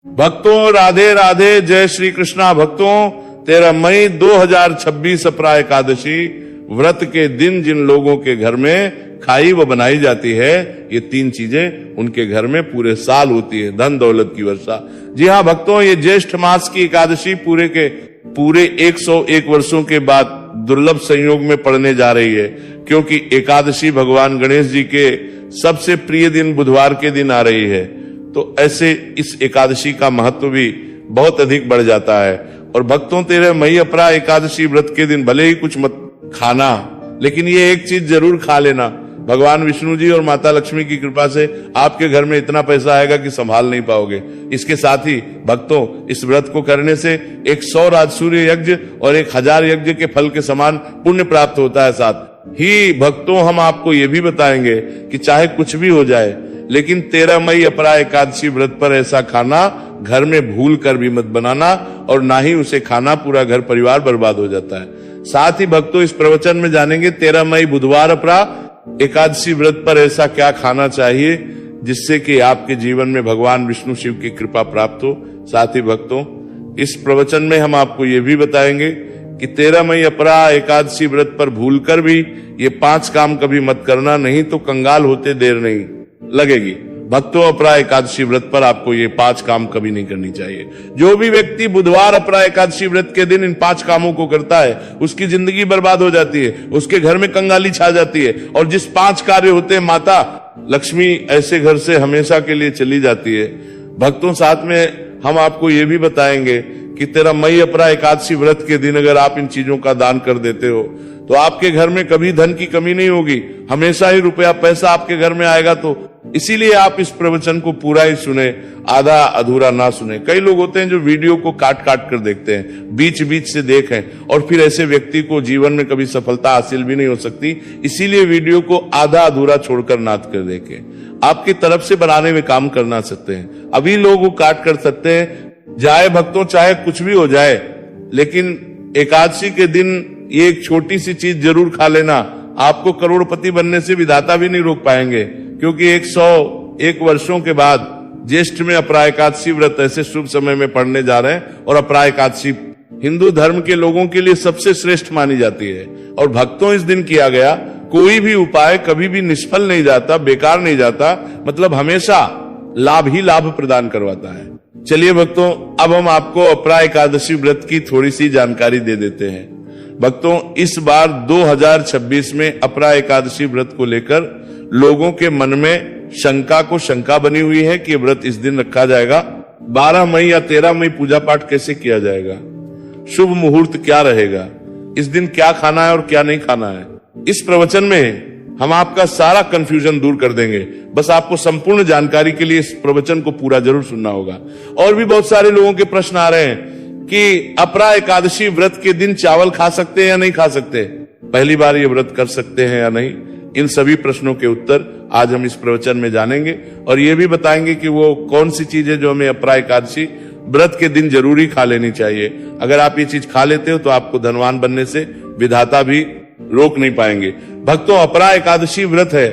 भक्तों राधे राधे, जय श्री कृष्णा। भक्तों 13 मई 2026 अपरा एकादशी व्रत के दिन जिन लोगों के घर में खाई व बनाई जाती है, ये 3 चीजें उनके घर में पूरे साल होती है, धन दौलत की वर्षा। जी हाँ भक्तों, ये ज्येष्ठ मास की एकादशी पूरे 101 वर्षों के बाद दुर्लभ संयोग में पड़ने जा रही है, क्योंकि एकादशी भगवान गणेश जी के सबसे प्रिय दिन बुधवार के दिन आ रही है। तो ऐसे इस एकादशी का महत्व भी बहुत अधिक बढ़ जाता है। और भक्तों 13 मई अपरा एकादशी व्रत के दिन भले ही कुछ मत खाना, लेकिन ये एक चीज जरूर खा लेना। भगवान विष्णु जी और माता लक्ष्मी की कृपा से आपके घर में इतना पैसा आएगा कि संभाल नहीं पाओगे। इसके साथ ही भक्तों, इस व्रत को करने से 100 राजसूर्य यज्ञ और 1000 यज्ञ के फल के समान पुण्य प्राप्त होता है। साथ ही भक्तों, हम आपको ये भी बताएंगे कि चाहे कुछ भी हो जाए, लेकिन 13 मई अपरा एकादशी व्रत पर ऐसा खाना घर में भूल कर भी मत बनाना, और ना ही उसे खाना, पूरा घर परिवार बर्बाद हो जाता है। साथ ही भक्तों, इस प्रवचन में जानेंगे 13 मई बुधवार अपरा एकादशी व्रत पर ऐसा क्या खाना चाहिए जिससे कि आपके जीवन में भगवान विष्णु शिव की कृपा प्राप्त हो। साथ ही भक्तों, इस प्रवचन में हम आपको ये भी बताएंगे कि 13 मई अपरा एकादशी व्रत पर भूलकर भी ये 5 काम कभी मत करना, नहीं तो कंगाल होते देर नहीं लगेगी। भक्तों, अपरा एकादशी व्रत पर आपको ये 5 काम कभी नहीं करनी चाहिए। जो भी व्यक्ति बुधवार अपरा एकादशी व्रत के दिन इन 5 कामों को करता है, उसकी जिंदगी बर्बाद हो जाती है, उसके घर में कंगाली छा जाती है, और जिस 5 कार्य होते हैं, माता लक्ष्मी ऐसे घर से हमेशा के लिए चली जाती है। भक्तों, साथ में हम आपको ये भी बताएंगे कि 13 मई अपरा एकादशी व्रत के दिन अगर आप इन चीजों का दान कर देते हो तो आपके घर में कभी धन की कमी नहीं होगी, हमेशा ही रुपया पैसा आपके घर में आएगा। तो इसीलिए आप इस प्रवचन को पूरा ही सुने, आधा अधूरा ना सुने। कई लोग होते हैं जो वीडियो को काट काट कर देखते हैं, बीच बीच से देखें, और फिर ऐसे व्यक्ति को जीवन में कभी सफलता हासिल भी नहीं हो सकती। इसीलिए वीडियो को आधा अधूरा छोड़कर नाथ कर देखें। आपकी तरफ से बनाने में काम करना सकते हैं, अभी लोग वो काट कर सकते हैं। जाए भक्तों, चाहे कुछ भी हो जाए, लेकिन एकादशी के दिन ये एक छोटी सी चीज जरूर खा लेना। आपको करोड़पति बनने से विधाता भी नहीं रोक पाएंगे, क्योंकि 101 वर्षों के बाद ज्येष्ठ में अपरा एकादशी व्रत ऐसे शुभ समय में पड़ने जा रहे हैं। और अपरा एकादशी हिंदू धर्म के लोगों के लिए सबसे श्रेष्ठ मानी जाती है। और भक्तों, इस दिन किया गया कोई भी उपाय कभी भी निष्फल नहीं जाता, बेकार नहीं जाता, मतलब हमेशा लाभ ही लाभ प्रदान करवाता है। चलिए भक्तों, अब हम आपको अपरा एकादशी व्रत की थोड़ी सी जानकारी दे देते हैं। भक्तों, इस बार 2026 में अपरा एकादशी व्रत को लेकर लोगों के मन में शंका बनी हुई है कि व्रत इस दिन रखा जाएगा। 12 मई या 13 मई पूजा पाठ कैसे किया जाएगा, शुभ मुहूर्त क्या रहेगा, इस दिन क्या खाना है और क्या नहीं खाना है। इस प्रवचन में हम आपका सारा कंफ्यूजन दूर कर देंगे। बस आपको संपूर्ण जानकारी के लिए इस प्रवचन को पूरा जरूर सुनना होगा। और भी बहुत सारे लोगों के प्रश्न आ रहे हैं कि अपरा एकादशी व्रत के दिन चावल खा सकते हैं या नहीं खा सकते, पहली बार ये व्रत कर सकते हैं या नहीं। इन सभी प्रश्नों के उत्तर आज हम इस प्रवचन में जानेंगे, और ये भी बताएंगे कि वो कौन सी चीज है जो हमें अपरा एकादशी व्रत के दिन जरूरी खा लेनी चाहिए। अगर आप ये चीज खा लेते हो तो आपको धनवान बनने से विधाता भी रोक नहीं पाएंगे। भक्तों, अपरा एकादशी व्रत है,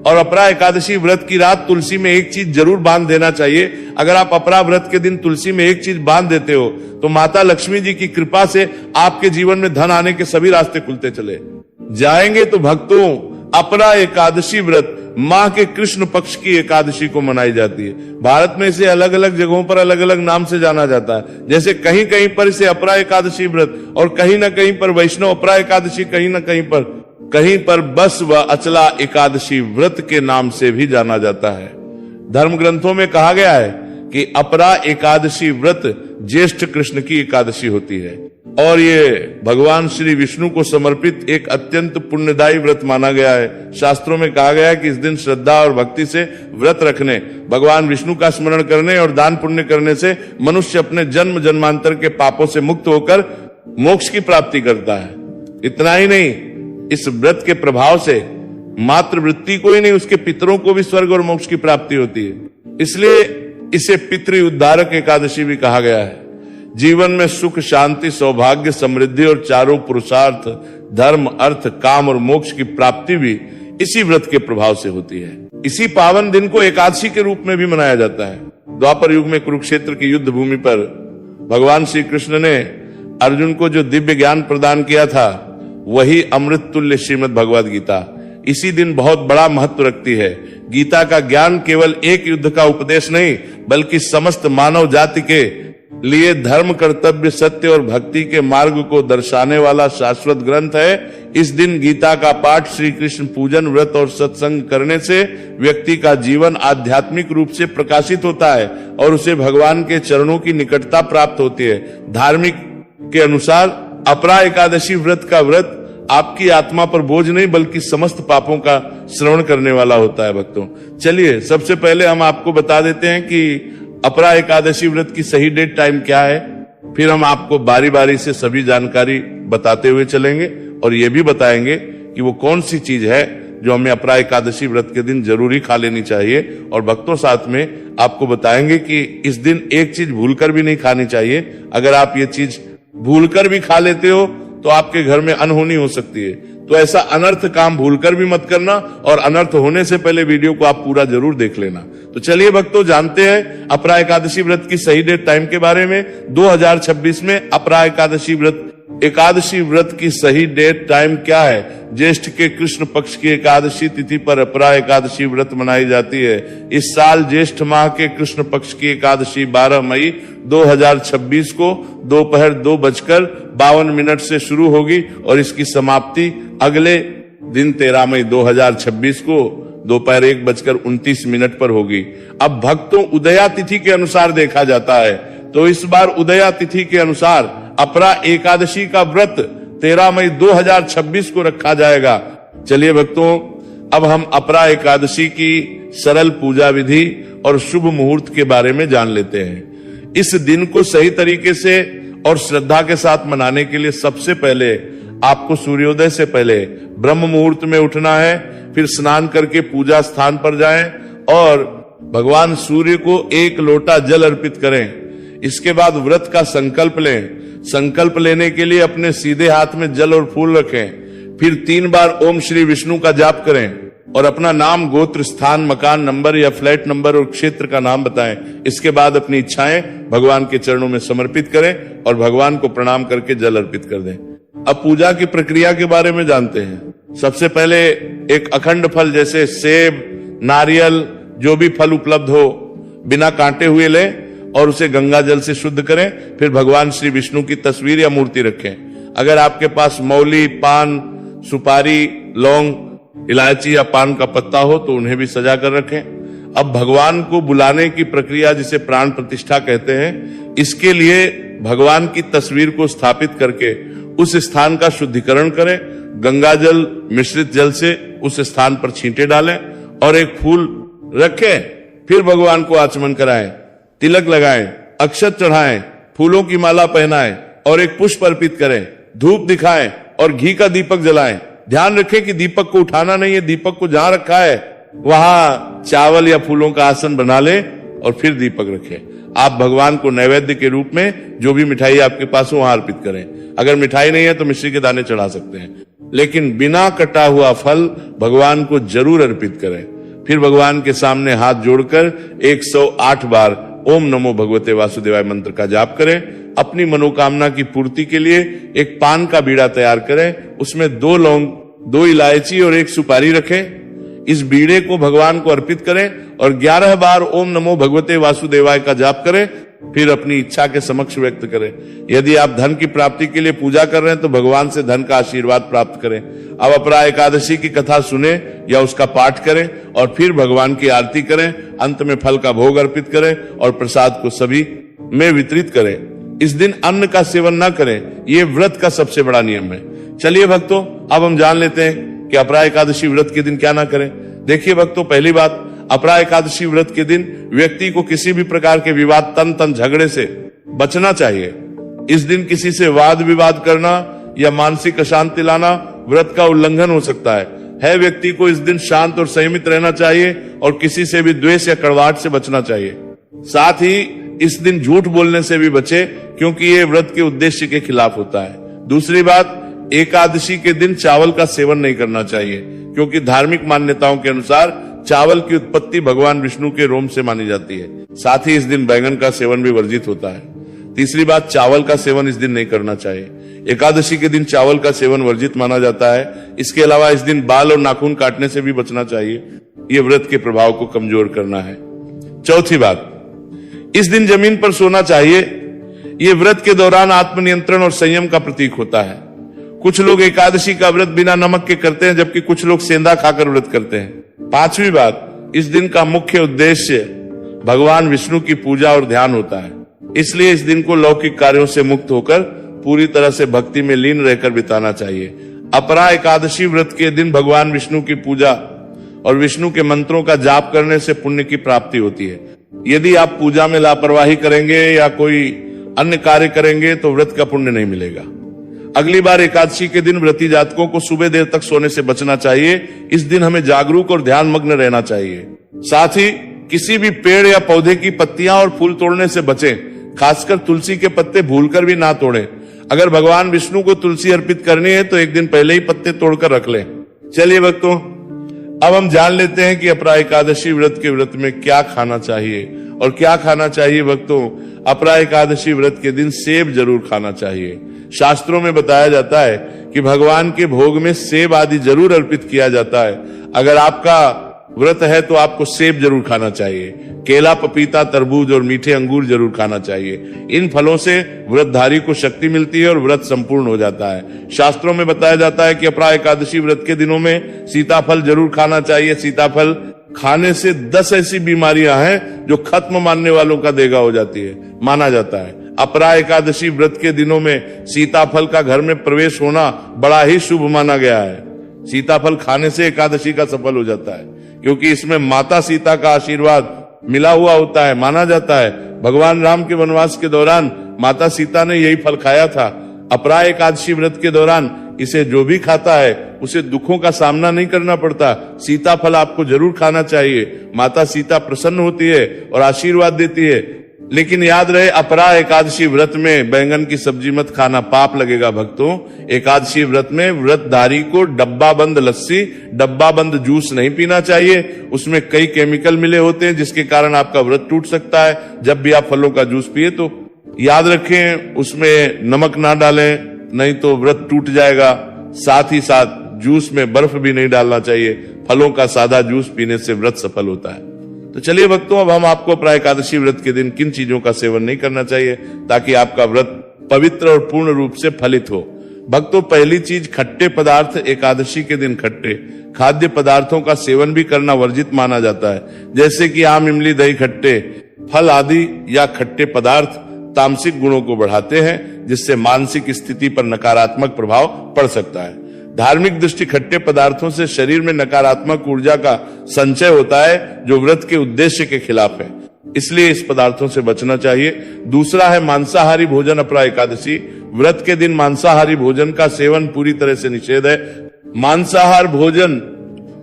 और अपरा एकादशी व्रत की रात तुलसी में एक चीज जरूर बांध देना चाहिए। अगर आप अपरा व्रत के दिन तुलसी में एक चीज बांध देते हो तो माता लक्ष्मी जी की कृपा से आपके जीवन में धन आने के सभी रास्ते खुलते चले जाएंगे। तो भक्तों, अपरा एकादशी व्रत माह के कृष्ण पक्ष की एकादशी को मनाई जाती है। भारत में इसे अलग अलग जगहों पर अलग अलग नाम से जाना जाता है। जैसे कहीं कहीं पर इसे अपरा एकादशी व्रत, और कहीं ना कहीं पर वैष्णव अपरा एकादशी, कहीं पर बस व अचला एकादशी व्रत के नाम से भी जाना जाता है। धर्म ग्रंथों में कहा गया है कि अपरा एकादशी व्रत ज्येष्ठ कृष्ण की एकादशी होती है, और ये भगवान श्री विष्णु को समर्पित एक अत्यंत पुण्यदायी व्रत माना गया है। शास्त्रों में कहा गया है कि इस दिन श्रद्धा और भक्ति से व्रत रखने, भगवान विष्णु का स्मरण करने और दान पुण्य करने से मनुष्य अपने जन्म जन्मांतर के पापों से मुक्त होकर मोक्ष की प्राप्ति करता है। इतना ही नहीं, इस व्रत के प्रभाव से मात्र वृत्ति को ही नहीं, उसके पितरों को भी स्वर्ग और मोक्ष की प्राप्ति होती है। इसलिए इसे पितृ उद्धारक एकादशी भी कहा गया है। जीवन में सुख, शांति, सौभाग्य, समृद्धि और चारों पुरुषार्थ, धर्म, अर्थ, काम और मोक्ष की प्राप्ति भी इसी व्रत के प्रभाव से होती है। इसी पावन दिन को एकादशी के रूप में भी मनाया जाता है। द्वापर युग में कुरुक्षेत्र की युद्ध भूमि पर भगवान श्री कृष्ण ने अर्जुन को जो दिव्य ज्ञान प्रदान किया था वही अमृत तुल्य श्रीमद् भगवद गीता इसी दिन बहुत बड़ा महत्व रखती है। गीता का ज्ञान केवल एक युद्ध का उपदेश नहीं बल्कि समस्त मानव जाति के लिए धर्म, कर्तव्य, सत्य और भक्ति के मार्ग को दर्शाने वाला शाश्वत ग्रंथ है। इस दिन गीता का पाठ, श्री कृष्ण पूजन, व्रत और सत्संग करने से व्यक्ति का जीवन आध्यात्मिक रूप से प्रकाशित होता है और उसे भगवान के चरणों की निकटता प्राप्त होती है। धार्मिक के अनुसार अपरा एकादशी व्रत का व्रत आपकी आत्मा पर बोझ नहीं बल्कि समस्त पापों का श्रवण करने वाला होता है। भक्तों, चलिए सबसे पहले हम आपको बता देते हैं कि अपरा एकादशी व्रत की सही डेट टाइम क्या है, फिर हम आपको बारी बारी से सभी जानकारी बताते हुए चलेंगे और ये भी बताएंगे कि वो कौन सी चीज है जो हमें अपरा एकादशी व्रत के दिन जरूरी खा लेनी चाहिए। और भक्तों, साथ में आपको बताएंगे कि इस दिन एक चीज भूलकर भी नहीं खानी चाहिए। अगर आप ये चीज भूलकर भी खा लेते हो तो आपके घर में अनहोनी हो सकती है। तो ऐसा अनर्थ काम भूलकर भी मत करना और अनर्थ होने से पहले वीडियो को आप पूरा जरूर देख लेना। तो चलिए भक्तों, जानते हैं अपरा एकादशी व्रत की सही डेट टाइम के बारे में। 2026 में अपरा एकादशी व्रत की सही डेट टाइम क्या है? ज्येष्ठ के कृष्ण पक्ष की एकादशी तिथि पर अपरा एकादशी व्रत मनाई जाती है। इस साल ज्येष्ठ माह के कृष्ण पक्ष की एकादशी 12 मई 2026 को दोपहर 2:52 से शुरू होगी और इसकी समाप्ति अगले दिन 13 मई 2026 को दोपहर 1:29 पर होगी। अब भक्तों, उदया तिथि के अनुसार देखा जाता है तो इस बार उदया तिथि के अनुसार अपरा एकादशी का व्रत 13 मई 2026 को रखा जाएगा। चलिए भक्तों, अब हम अपरा एकादशी की सरल पूजा विधि और शुभ मुहूर्त के बारे में जान लेते हैं। इस दिन को सही तरीके से और श्रद्धा के साथ मनाने के लिए सबसे पहले आपको सूर्योदय से पहले ब्रह्म मुहूर्त में उठना है। फिर स्नान करके पूजा स्थान पर जाएं और भगवान सूर्य को 1 लोटा जल अर्पित करें। इसके बाद व्रत का संकल्प लें। संकल्प लेने के लिए अपने सीधे हाथ में जल और फूल रखें। फिर 3 बार ओम श्री विष्णु का जाप करें और अपना नाम, गोत्र, स्थान, मकान नंबर या फ्लैट नंबर और क्षेत्र का नाम बताएं। इसके बाद अपनी इच्छाएं भगवान के चरणों में समर्पित करें और भगवान को प्रणाम करके जल अर्पित कर दें। अब पूजा की प्रक्रिया के बारे में जानते हैं। सबसे पहले एक अखंड फल जैसे सेब, नारियल, जो भी फल उपलब्ध हो बिना कांटे हुए लें और उसे गंगा जल से शुद्ध करें। फिर भगवान श्री विष्णु की तस्वीर या मूर्ति रखें। अगर आपके पास मौली, पान, सुपारी, लौंग, इलायची या पान का पत्ता हो तो उन्हें भी सजा कर रखें। अब भगवान को बुलाने की प्रक्रिया जिसे प्राण प्रतिष्ठा कहते हैं, इसके लिए भगवान की तस्वीर को स्थापित करके उस स्थान का शुद्धिकरण करें। गंगा जल मिश्रित जल से उस स्थान पर छींटे डालें और एक फूल रखें। फिर भगवान को आचमन कराएं, तिलक लगाएं, अक्षत चढ़ाएं, फूलों की माला पहनाएं और एक पुष्प अर्पित करें। धूप दिखाएं और घी का दीपक जलाएं। ध्यान रखें कि दीपक को उठाना नहीं है। दीपक को जहां रखा है वहां चावल या फूलों का आसन बना लें और फिर दीपक रखें। आप भगवान को नैवेद्य के रूप में जो भी मिठाई आपके पास हो वहां अर्पित करें। अगर मिठाई नहीं है तो मिश्री के दाने चढ़ा सकते हैं, लेकिन बिना कटा हुआ फल भगवान को जरूर अर्पित करें। फिर भगवान के सामने हाथ जोड़कर 108 बार ओम नमो भगवते वासुदेवाय मंत्र का जाप करें। अपनी मनोकामना की पूर्ति के लिए एक पान का बीड़ा तैयार करें। उसमें 2 लौंग, 2 इलायची और 1 सुपारी रखें। इस बीड़े को भगवान को अर्पित करें और 11 बार ओम नमो भगवते वासुदेवाय का जाप करें। फिर अपनी इच्छा के समक्ष व्यक्त करें। यदि आप धन की प्राप्ति के लिए पूजा कर रहे हैं तो भगवान से धन का आशीर्वाद प्राप्त करें। अब अपरा एकादशी की कथा सुने या उसका पाठ करें और फिर भगवान की आरती करें। अंत में फल का भोग अर्पित करें और प्रसाद को सभी में वितरित करें। इस दिन अन्न का सेवन न करें, ये व्रत का सबसे बड़ा नियम है। चलिए भक्तों, अब हम जान लेते हैं कि अपरा एकादशी व्रत के दिन क्या ना करें। देखिए भक्तों, पहली बात, अपरा एकादशी व्रत के दिन व्यक्ति को किसी भी प्रकार के विवाद, तन झगड़े से बचना चाहिए। इस दिन किसी से वाद विवाद करना या मानसिक अशांति लाना व्रत का उल्लंघन हो सकता है। व्यक्ति को इस दिन शांत और संयमित रहना चाहिए और किसी से भी द्वेष या कड़वाहट से बचना चाहिए। साथ ही इस दिन झूठ बोलने से भी बचे, क्योंकि ये व्रत के उद्देश्य के खिलाफ होता है। दूसरी बात, एकादशी के दिन चावल का सेवन नहीं करना चाहिए, क्योंकि धार्मिक मान्यताओं के अनुसार चावल की उत्पत्ति भगवान विष्णु के रोम से मानी जाती है। साथ ही इस दिन बैंगन का सेवन भी वर्जित होता है। तीसरी बात, चावल का सेवन इस दिन नहीं करना चाहिए। एकादशी के दिन चावल का सेवन वर्जित माना जाता है। इसके अलावा इस दिन बाल और नाखून काटने से भी बचना चाहिए। यह व्रत के प्रभाव को कमजोर करना है। चौथी बात, इस दिन जमीन पर सोना चाहिए। यह व्रत के दौरान आत्मनियंत्रण और संयम का प्रतीक होता है। कुछ लोग एकादशी का व्रत बिना नमक के करते हैं, जबकि कुछ लोग सेंधा खाकर व्रत करते हैं। पांचवी बात, इस दिन का मुख्य उद्देश्य भगवान विष्णु की पूजा और ध्यान होता है। इसलिए इस दिन को लौकिक कार्यों से मुक्त होकर पूरी तरह से भक्ति में लीन रहकर बिताना चाहिए। अपरा एकादशी व्रत के दिन भगवान विष्णु की पूजा और विष्णु के मंत्रों का जाप करने से पुण्य की प्राप्ति होती है। यदि आप पूजा में लापरवाही करेंगे या कोई अन्य कार्य करेंगे तो व्रत का पुण्य नहीं मिलेगा। अगली बार एकादशी के दिन व्रती जातकों को सुबह देर तक सोने से बचना चाहिए। इस दिन हमें जागरूक और ध्यान मग्न रहना चाहिए। साथ ही किसी भी पेड़ या पौधे की पत्तियां और फूल तोड़ने से बचें। खासकर तुलसी के पत्ते भूलकर भी ना तोड़ें। अगर भगवान विष्णु को तुलसी अर्पित करनी है तो एक दिन पहले ही पत्ते तोड़कर रख लें। चलिए भक्तों, अब हम जान लेते हैं कि अपरा एकादशी व्रत के व्रत में क्या खाना चाहिए और क्या खाना चाहिए। भक्तों, अपरा एकादशी व्रत के दिन सेब जरूर खाना चाहिए। शास्त्रों में बताया जाता है कि भगवान के भोग में सेब आदि जरूर अर्पित किया जाता है। अगर आपका व्रत है तो आपको सेब जरूर खाना चाहिए। केला, पपीता, तरबूज और मीठे अंगूर जरूर खाना चाहिए। इन फलों से व्रतधारी को शक्ति मिलती है और व्रत संपूर्ण हो जाता है। शास्त्रों में बताया जाता है कि अपरा एकादशी व्रत के दिनों में सीताफल जरूर खाना चाहिए। सीताफल खाने से 10 ऐसी बीमारियां हैं जो खत्म मानने वालों का देगा हो जाती है, माना जाता है। अपरा एकादशी व्रत के दिनों में सीताफल का घर में प्रवेश होना बड़ा ही शुभ माना गया है। सीताफल खाने से एकादशी का सफल हो जाता है, क्योंकि इसमें माता सीता का आशीर्वाद मिला हुआ होता है। माना जाता है भगवान राम के वनवास के दौरान माता सीता ने यही फल खाया था। अपरा एकादशी व्रत के दौरान इसे जो भी खाता है उसे दुखों का सामना नहीं करना पड़ता। सीताफल आपको जरूर खाना चाहिए। माता सीता प्रसन्न होती है और आशीर्वाद देती है। लेकिन याद रहे, अपरा एकादशी व्रत में बैंगन की सब्जी मत खाना, पाप लगेगा भक्तों। एकादशी व्रत में व्रतधारी को डब्बा बंद लस्सी, डब्बा बंद जूस नहीं पीना चाहिए। उसमें कई केमिकल मिले होते हैं जिसके कारण आपका व्रत टूट सकता है। जब भी आप फलों का जूस पिए तो याद रखें उसमें नमक ना डालें, नहीं तो व्रत टूट जाएगा। साथ ही साथ जूस में बर्फ भी नहीं डालना चाहिए। फलों का सादा जूस पीने से व्रत सफल होता है। तो चलिए भक्तों, अब हम आपको अपरा एकादशी व्रत के दिन किन चीजों का सेवन नहीं करना चाहिए ताकि आपका व्रत पवित्र और पूर्ण रूप से फलित हो। भक्तों, पहली चीज, खट्टे पदार्थ। एकादशी के दिन खट्टे खाद्य पदार्थों का सेवन भी करना वर्जित माना जाता है, जैसे कि आम, इमली, दही, खट्टे फल आदि या खट्टे पदार्थ तामसिक गुणों को बढ़ाते हैं, जिससे मानसिक स्थिति पर नकारात्मक प्रभाव पड़ सकता है। धार्मिक दृष्टि खट्टे पदार्थों से शरीर में नकारात्मक ऊर्जा का संचय होता है, जो व्रत के उद्देश्य के खिलाफ है। इसलिए इस पदार्थों से बचना चाहिए। दूसरा है मांसाहारी भोजन। अपरा एकादशी व्रत के दिन मांसाहारी भोजन का सेवन पूरी तरह से निषेध है। मांसाहार भोजन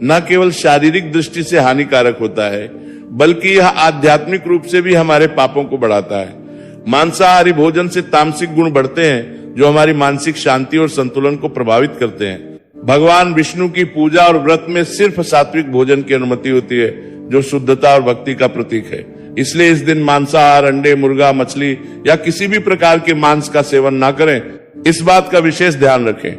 न केवल शारीरिक दृष्टि से हानिकारक होता है, बल्कि यह आध्यात्मिक रूप से भी हमारे पापों को बढ़ाता है। मांसाहारी भोजन से तामसिक गुण बढ़ते हैं, जो हमारी मानसिक शांति और संतुलन को प्रभावित करते हैं। भगवान विष्णु की पूजा और व्रत में सिर्फ सात्विक भोजन की अनुमति होती है, जो शुद्धता और भक्ति का प्रतीक है। इसलिए इस दिन मांसाहार, अंडे, मुर्गा, मछली या किसी भी प्रकार के मांस का सेवन ना करें। इस बात का विशेष ध्यान रखें।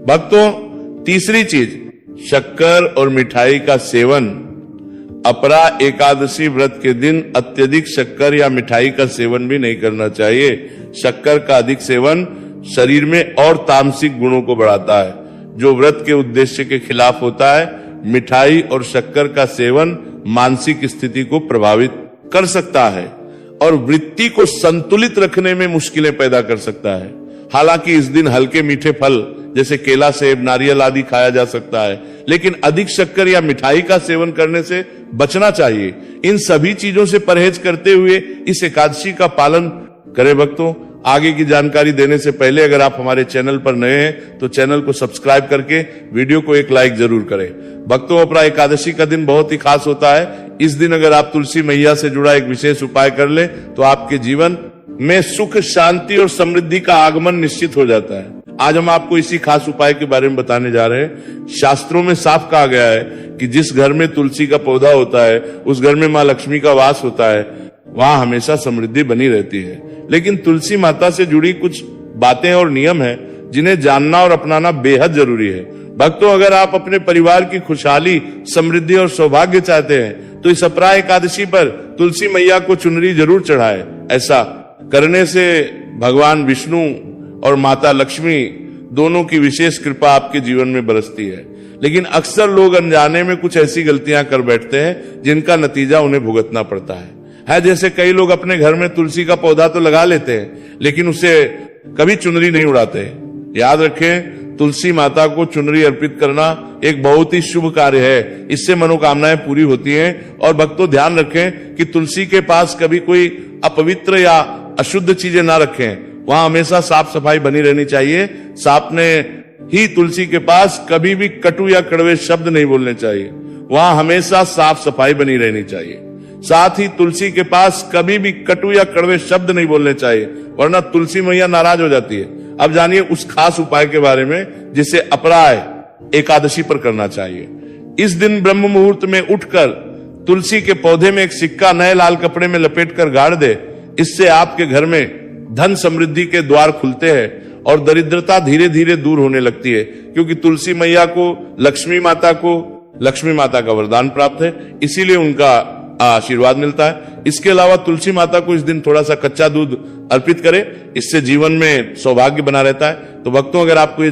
भक्तों, तीसरी चीज, शक्कर और मिठाई का सेवन। अपरा एकादशी व्रत के दिन अत्यधिक शक्कर या मिठाई का सेवन भी नहीं करना चाहिए। शक्कर का अधिक सेवन शरीर में और तामसिक गुणों को बढ़ाता है, जो व्रत के उद्देश्य के खिलाफ होता है। मिठाई और शक्कर का सेवन मानसिक स्थिति को प्रभावित कर सकता है और वृत्ति को संतुलित रखने में मुश्किलें पैदा कर सकता है। हालांकि इस दिन हल्के मीठे फल जैसे केला, सेब, नारियल आदि खाया जा सकता है, लेकिन अधिक शक्कर या मिठाई का सेवन करने से बचना चाहिए। इन सभी चीजों से परहेज करते हुए इस एकादशी का पालन करें। भक्तों, आगे की जानकारी देने से पहले अगर आप हमारे चैनल पर नए हैं तो चैनल को सब्सक्राइब करके वीडियो को एक लाइक जरूर करें। भक्तों, अपरा एकादशी का दिन बहुत ही खास होता है। इस दिन अगर आप तुलसी मैया से जुड़ा एक विशेष उपाय कर ले तो आपके जीवन में सुख, शांति और समृद्धि का आगमन निश्चित हो जाता है। आज हम आपको इसी खास उपाय के बारे में बताने जा रहे हैं। शास्त्रों में साफ कहा गया है कि जिस घर में तुलसी का पौधा होता है उस घर में मां लक्ष्मी का वास होता है, वहां हमेशा समृद्धि बनी रहती है। लेकिन तुलसी माता से जुड़ी कुछ बातें और नियम है जिन्हें जानना और अपनाना बेहद जरूरी है। भक्तों, अगर आप अपने परिवार की खुशहाली, समृद्धि और सौभाग्य चाहते हैं तो इस अपराह एकादशी पर तुलसी मैया को चुनरी जरूर चढ़ाएं। ऐसा करने से भगवान विष्णु और माता लक्ष्मी दोनों की विशेष कृपा आपके जीवन में बरसती है। लेकिन अक्सर लोग अनजाने में कुछ ऐसी गलतियां कर बैठते हैं जिनका नतीजा उन्हें भुगतना पड़ता है। जैसे कई लोग अपने घर में तुलसी का पौधा तो लगा लेते हैं लेकिन उसे कभी चुनरी नहीं उड़ाते। याद रखें, तुलसी माता को चुनरी अर्पित करना एक बहुत ही शुभ कार्य है। इससे मनोकामनाएं पूरी होती हैं। और भक्तों, ध्यान रखें कि तुलसी के पास कभी कोई अपवित्र या अशुद्ध चीजें ना रखें। वहां हमेशा साफ सफाई बनी रहनी चाहिए। सांप ने ही तुलसी के पास कभी भी कटु या कड़वे शब्द नहीं बोलने चाहिए। वहां हमेशा साफ सफाई बनी रहनी चाहिए। साथ ही तुलसी के पास कभी भी कटु या कड़वे शब्द नहीं बोलने चाहिए, वरना तुलसी मैया नाराज हो जाती है। अब जानिए उस खास उपाय के बारे में जिसे अपराह एकादशी पर करना चाहिए। इस दिन ब्रह्म मुहूर्त में उठकर तुलसी के पौधे में एक सिक्का नए लाल कपड़े में लपेटकर गाड़ दे। इससे आपके घर में धन समृद्धि के द्वार खुलते हैं और दरिद्रता धीरे धीरे दूर होने लगती है, क्योंकि तुलसी मैया को लक्ष्मी माता का वरदान प्राप्त है, इसीलिए उनका आशीर्वाद मिलता है। इसके अलावा तुलसी माता को इस दिन थोड़ा सा कच्चा दूध अर्पित करें, इससे जीवन में सौभाग्य बना रहता है। तो भक्तों, अगर आपको ये